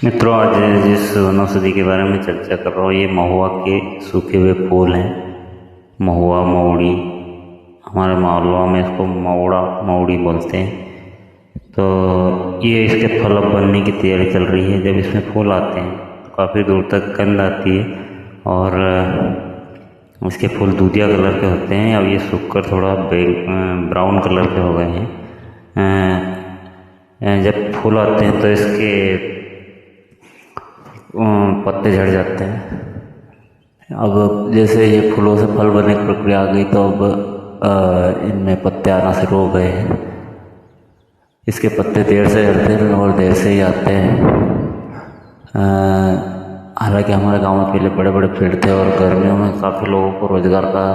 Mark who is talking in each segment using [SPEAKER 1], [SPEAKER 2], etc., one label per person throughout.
[SPEAKER 1] मित्रों, आज जिस वनौषधि के बारे में चर्चा कर रहा हूँ ये महुआ के सूखे हुए फूल हैं। महुआ मऊड़ी, हमारे मालवा में इसको मऊड़ा मऊड़ी बोलते हैं। तो ये इसके फल अब बनने की तैयारी चल रही है। जब इसमें फूल आते हैं तो काफ़ी दूर तक गंध आती है और इसके फूल दूधिया कलर के होते हैं। अब ये सूखकर थोड़ा ब्राउन कलर के हो गए हैं। जब फूल आते हैं तो इसके पत्ते झड़ जाते हैं। अब जैसे ये फूलों से फल बनने की प्रक्रिया आ गई तो अब इनमें पत्ते आना शुरू हो गए हैं। इसके पत्ते देर से झड़ते हैं और देर से ही आते हैं। हालांकि हमारे गांव में पहले बड़े बड़े पेड़ थे और गर्मियों में काफ़ी लोगों को रोज़गार का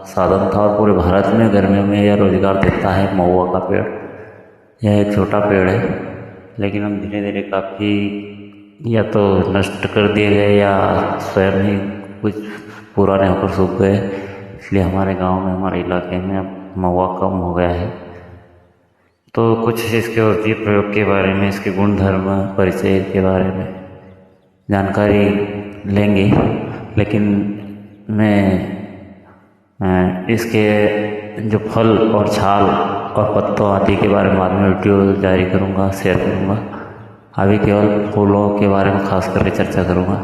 [SPEAKER 1] साधन था और पूरे भारत में गर्मियों में यह रोज़गार देता है महुआ का पेड़। यह एक छोटा पेड़ है, लेकिन हम धीरे धीरे काफ़ी या तो नष्ट कर दिए गए या स्वयं ही कुछ पुराने होकर सूख गए। इसलिए हमारे गांव में, हमारे इलाके में अब महुआ कम हो गया है। तो कुछ इसके औषधीय प्रयोग के बारे में, इसके गुणधर्म, परिचय के बारे में जानकारी लेंगे। लेकिन मैं इसके जो फल और छाल और पत्तों आदि के बारे में बाद में वीडियो जारी करूँगा, शेयर करूँगा। अभी केवल फूलों के बारे में खास करके चर्चा करूँगा।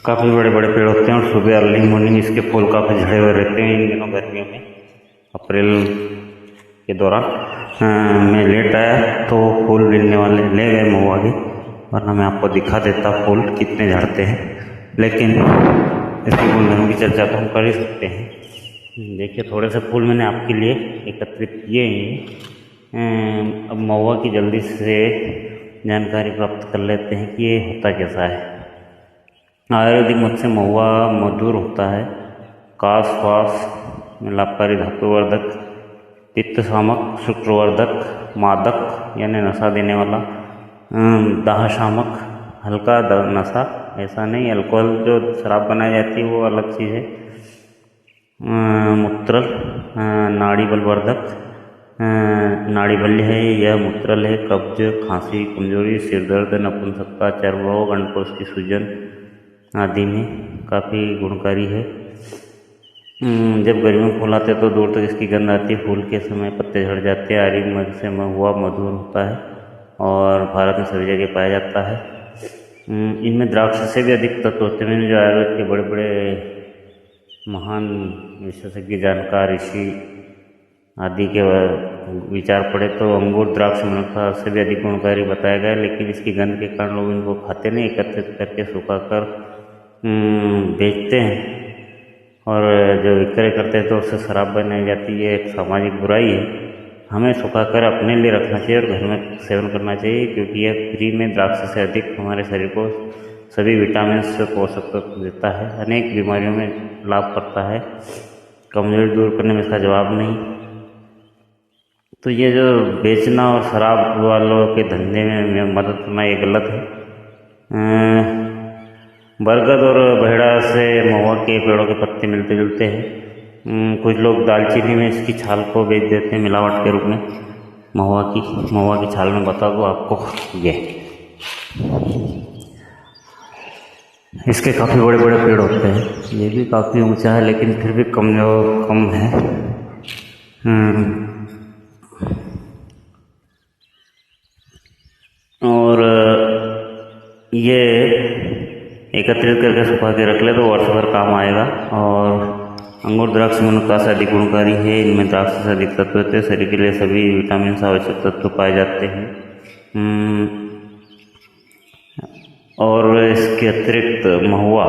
[SPEAKER 1] काफ़ी बड़े बड़े पेड़ होते हैं और सुबह अर्ली मॉर्निंग इसके फूल काफ़ी झड़े हुए रहते हैं। इन दिनों गर्मियों में अप्रैल के दौरान मैं लेट आया तो फूल मिलने वाले ले गए महुआ के, वरना मैं आपको दिखा देता फूल कितने झड़ते हैं। लेकिन इसके गुणधर्मों की चर्चा तो हम कर ही सकते हैं। देखिए, थोड़े से फूल मैंने आपके लिए एकत्रित किए हैं। अब महुआ की जल्दी से जानकारी प्राप्त कर लेते हैं कि ये होता कैसा है। आयुर्वेदिक मत से महुआ मधुर होता है, काश वास में लाभकारी, धातुवर्धक, पित्त शामक, शुक्रवर्धक, मादक यानी नशा देने वाला, दाह शामक, हल्का नशा, ऐसा नहीं अल्कोहल जो शराब बनाई जाती है वो अलग चीज़ है। मूत्रल, नाड़ी बलवर्धक, नाड़ी बल्य है यह मूत्रल है। कब्ज, खांसी, कमजोरी, सिर दर्द, नपुंसकता, चर्म रोग, अंडकोश की सूजन आदि में काफ़ी गुणकारी है। जब गर्मियों में फूल आते हैं तो दूर तक इसकी गंध आती है। फूल के समय पत्ते झड़ जाते हैं। आयुर्वेदिक मद से महुआ मधुर होता है और भारत में सभी जगह पाया जाता है। इनमें द्राक्ष से भी अधिक तत्व होते हैं। जो आयुर्वेद के बड़े बड़े महान विशेषज्ञ, जानकार, ऋषि आदि के विचार पड़े तो अंगूर, द्राक्ष, मनुखा से भी अधिक गुणकारी बताया गया। लेकिन इसकी गंध के कारण लोग इनको खाते नहीं, एकत्रित करके सुखाकर बेचते हैं और जो विक्रय करते हैं तो उससे शराब बनाई जाती है। एक सामाजिक बुराई है। हमें सुखाकर अपने लिए रखना चाहिए और घर में सेवन करना चाहिए, क्योंकि यह फ्री में द्राक्ष से अधिक हमारे शरीर को सभी विटामिन से पोषक तत्व देता है, अनेक बीमारियों में लाभ करता है। कमजोरी दूर करने में इसका जवाब नहीं। तो ये जो बेचना और शराब वालों के धंधे में मदद करना ये गलत है। बरगद और बहेड़ा से महुआ के पेड़ों के पत्ते मिलते जुलते हैं। कुछ लोग दालचीनी में इसकी छाल को बेच देते हैं मिलावट के रूप में। महुआ की छाल में बता दो आपको, ये इसके काफ़ी बड़े बड़े पेड़ होते हैं। ये भी काफ़ी ऊंचा है लेकिन फिर भी कम है। और ये एकत्रित करके सुखा के रख ले तो वर्ष भर काम आएगा। और अंगूर, द्राक्ष, मनुखा से अधिक गुणकारी है। इनमें द्राक्ष से अधिक तत्व होते हैं। शरीर के लिए सभी विटामिन से आवश्यक तत्व पाए जाते हैं। और इसके अतिरिक्त महुआ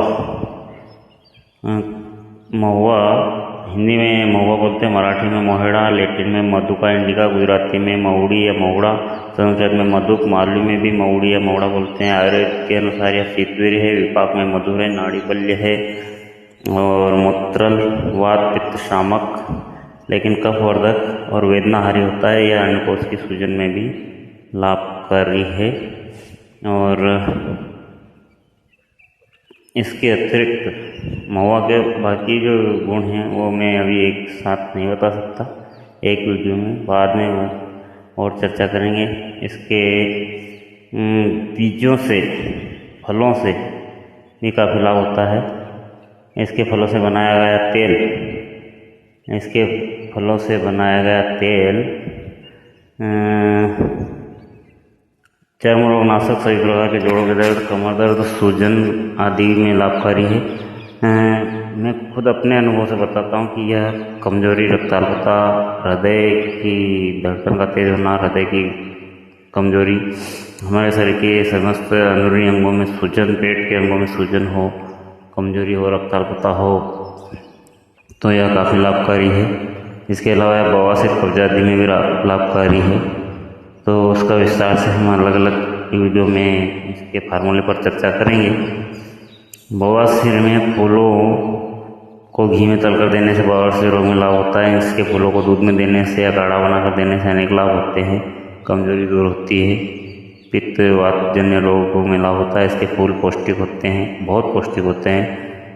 [SPEAKER 1] हिंदी में महुआ बोलते हैं, मराठी में मोहेड़ा, लैटिन में मधुका इंडिका, गुजराती में मऊड़ी या महुड़ा, संस्कृत में मधुक, मालवी में भी मऊड़ी या महुड़ा बोलते हैं। आयुर्वेद के अनुसार यह शीतवीर है, विपाक में मधुर है, नाड़ी बल्य है और मूत्रल, वात, पित्त शामक, लेकिन कफवर्धक और वेदनाहारी होता है। यह अंडकोश की सूजन में भी लाभकारी है। और इसके अतिरिक्त महुआ के बाकी जो गुण हैं वो मैं अभी एक साथ नहीं बता सकता, एक वीडियो में बाद में और चर्चा करेंगे। इसके बीजों से, फलों से भी काफ़ी लाभ होता है। इसके फलों से बनाया गया तेल, इसके फलों से बनाया गया तेल चर्म रोग नाशक, सभी प्रकार के जोड़ों के दर्द, कमर दर्द, सूजन आदि में लाभकारी है। मैं खुद अपने अनुभव से बताता हूँ कि यह कमजोरी, रक्ताल्पता, हृदय की धड़कन का तेज होना, हृदय की कमजोरी, हमारे शरीर के समस्त अंदरूनी अंगों में सूजन, पेट के अंगों में सूजन हो, कमजोरी हो, रक्ताल्पता हो, तो यह काफ़ी लाभकारी है। इसके अलावा यह बवासीर, कब्ज आदि में भी लाभकारी है। तो उसका विस्तार से हम अलग अलग वीडियो में इसके फार्मूले पर चर्चा करेंगे। बवासीर में फूलों को घी में तलकर देने से बवासीर रोग में लाभ होता है। इसके फूलों को दूध में देने से या काढ़ा बनाकर देने से अनेक लाभ होते हैं। कमजोरी दूर होती है। पित्त वातजन्य रोगों में लाभ होता है। इसके फूल पौष्टिक होते हैं, बहुत पौष्टिक होते हैं।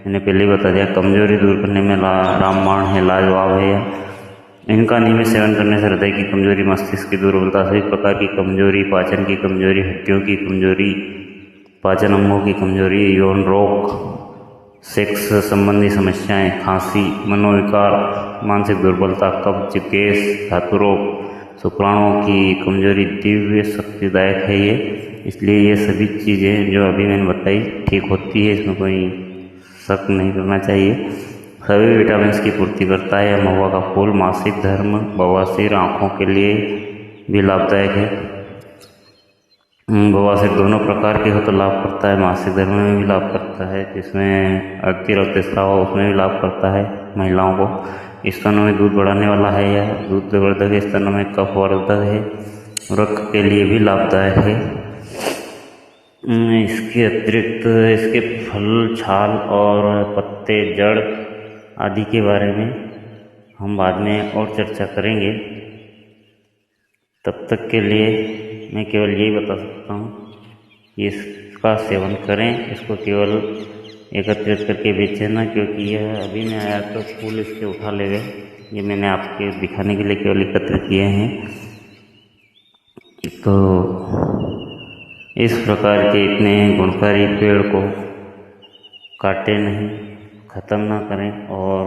[SPEAKER 1] मैंने पहले ही बता दिया, कमजोरी दूर करने में रामबाण है, लाजवाब है। इनका नियमित सेवन करने से हृदय की कमजोरी, मस्तिष्क की दुर्बलता, सभी प्रकार की कमजोरी, पाचन की कमजोरी, हड्डियों की कमजोरी, पाचन अंगों की कमजोरी, यौन रोग, सेक्स संबंधी समस्याएं, खांसी, मनोविकार, मानसिक दुर्बलता, कब्ज, गैस, धातु रोग, शुक्राणुओं की कमजोरी दिव्य शक्तिदायक है ये। इसलिए ये सभी चीज़ें जो अभी मैंने बताई ठीक होती है, इसमें कोई शक नहीं करना चाहिए। सभी विटामिन की पूर्ति करता है। महुआ का फूल मासिक धर्म, बवासीर, आँखों के लिए भी लाभदायक है। बवासीर दोनों प्रकार के हो तो लाभ करता है। मासिक धर्म में भी लाभ करता है, जिसमें अति रक्तस्राव हो उसमें भी लाभ करता है महिलाओं को। स्तनों में दूध बढ़ाने वाला है यह, दूध वर्धक है। स्तनों में कफ वर्धक है, रक्त के लिए भी लाभदायक है। इसके अतिरिक्त इसके फल, छाल और पत्ते, जड़ आदि के बारे में हम बाद में और चर्चा करेंगे। तब तक के लिए मैं केवल यही बता सकता हूँ कि इसका सेवन करें। इसको केवल एकत्रित करके बेचें ना, क्योंकि यह अभी में आया तो फूल इसके उठा ले गए। ये मैंने आपके दिखाने के लिए केवल एकत्रित किए हैं। तो इस प्रकार के इतने गुणकारी पेड़ को काटे नहीं, ख़त्म ना करें और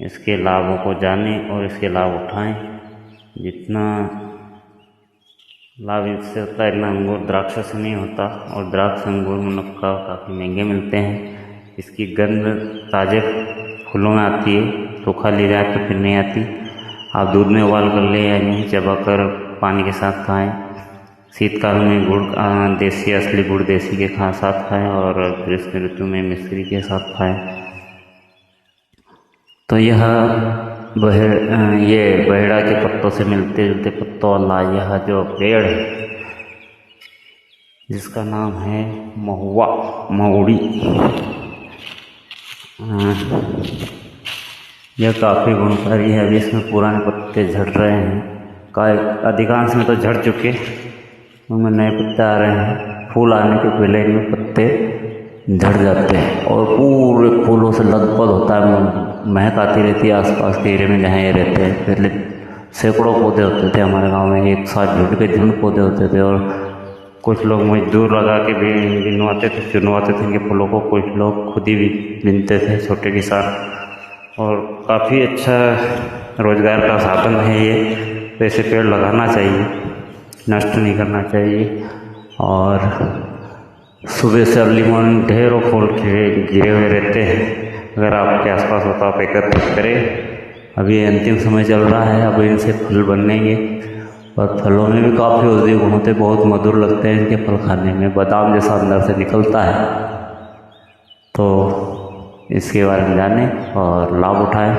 [SPEAKER 1] इसके लाभों को जानें और इसके लाभ उठाएं। जितना लाभ इससे होता है इतना अंगूर द्राक्ष से नहीं होता। और द्राक्ष, अंगूर, मुनक्का काफ़ी महंगे मिलते हैं। इसकी गंध ताज़े फूलों में आती है, सूखा ले जाए तो फिर नहीं आती। आप दूध में उबाल कर ले या यूँ चबाकर पानी के साथ खाएं। शीतकाल में गुड़, देसी असली गुड़ देसी के साथ खाएं और ग्रीष्म ऋतु में मिश्री के साथ खाएं। तो यह ये बहेड़ा के पत्तों से मिलते जुलते पत्तों वाला यह जो पेड़ है, जिसका नाम है महुआ, महुड़ी, यह काफ़ी गुणकारी है। अभी इसमें पुराने पत्ते झड़ रहे हैं, अधिकांश में तो झड़ चुके, उनमें नए पत्ते आ रहे हैं। फूल आने के पहले इनमें पत्ते झड़ जाते हैं और पूरे फूलों से लदपद होता है, महक आती रहती है आसपास के एरिया में जहाँ ये रहते हैं। पहले सैकड़ों पौधे होते थे हमारे गांव में, एक साथ झुंड पौधे होते थे और कुछ लोग मजदूर लगा के भी बिनवाते थे, चुनवाते थे इनके फूलों को। कुछ लोग खुद ही भी बिनते थे, छोटे किसान। और काफ़ी अच्छा रोजगार का साधन है ये। तो ऐसे पेड़ लगाना चाहिए, नष्ट नहीं करना चाहिए। और सुबह से अर्ली मॉर्निंग ढेरों फूल गिरे हुए रहते हैं। अगर आपके आसपास हो तो आप एकत्रित करें। अभी अंतिम समय चल रहा है, अब इनसे फल बनेंगे और फलों में भी काफ़ी औषधीय गुण होते हैं, बहुत मधुर लगते हैं इनके फल खाने में, बादाम जैसा अंदर से निकलता है। तो इसके बारे में जानें और लाभ उठाएं।